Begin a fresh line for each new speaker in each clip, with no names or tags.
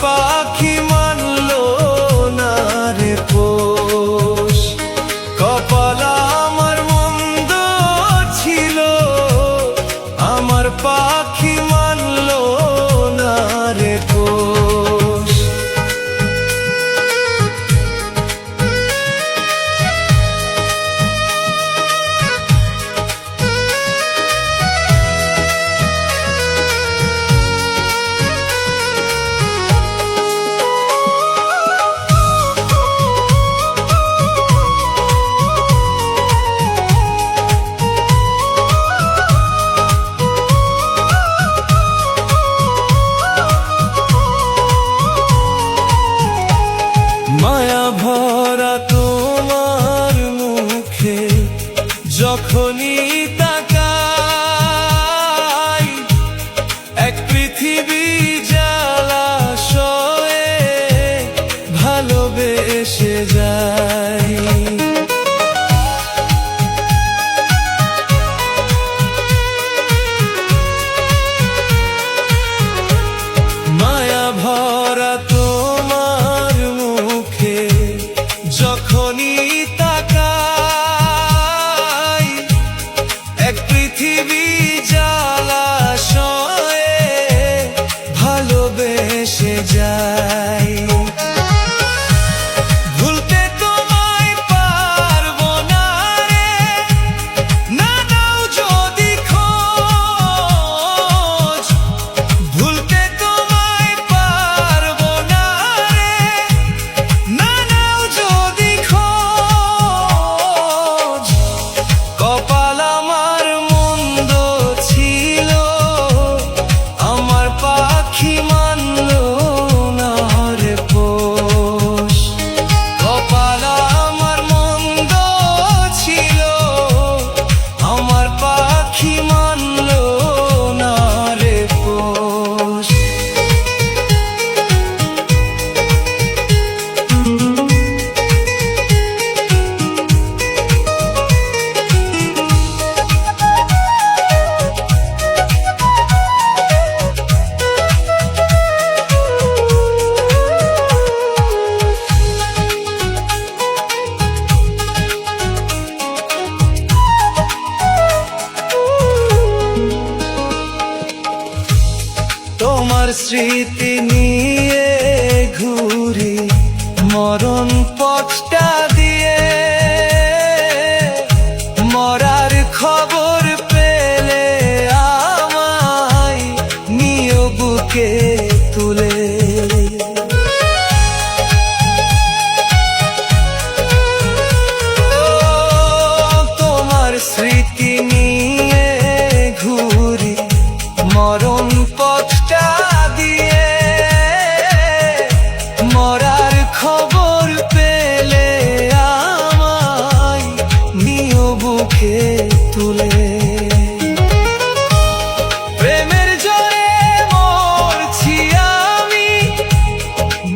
পাখি মানলো না রে পোষ। কপাল আমার মন্দ ছিল, আমার পাখি মানলো না রে পোষ। মায়া ভরা তোমার মুখে যখনই তাকাই, এক পৃথিবী জলাশয়ে ভালোবেসে যাই। মায়া ভরা তোমার মুখে যখনই তাকাই, এক পৃথিবী জলাশয়ে ভালোবেসে যাই। ভুলতে তোমায় পারবো না রে, না নাও যদি খোঁজ। ভুলতে তোমায় পারবো না রে, না নাও যদি খোঁজ। কপাল আমার মন্দ ছিল, আমার পাখি মানলো না রে পোষ। কপাল আমার মন্দ ছিল, আমার পাখি মানলো না রে পোষ। তোমার স্মৃতি নিয়ে ঘুরি মরণ পথটা দিয়ে, মরার খবর পেলে আমায় নিও বুকে তুলে। তোমার স্মৃতি নিয়ে ঘুরি মরণ পথটা দিয়ে, মরার খবর পেলে আমায় নিও বুকে তুলে। প্রেমের জোরে মরছি আমি,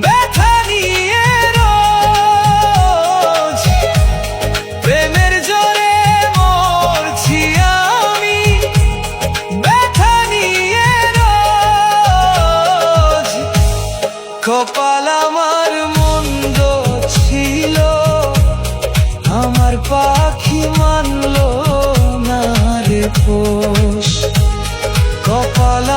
ব্যথা নিয়ে রোজ। প্রেমের জোরে মরছি আমি, ব্যথা নিয়ে রোজ। কপাল আমার মন্দ ছিল, আমার পাখি মানলো না রে পোষ। কপাল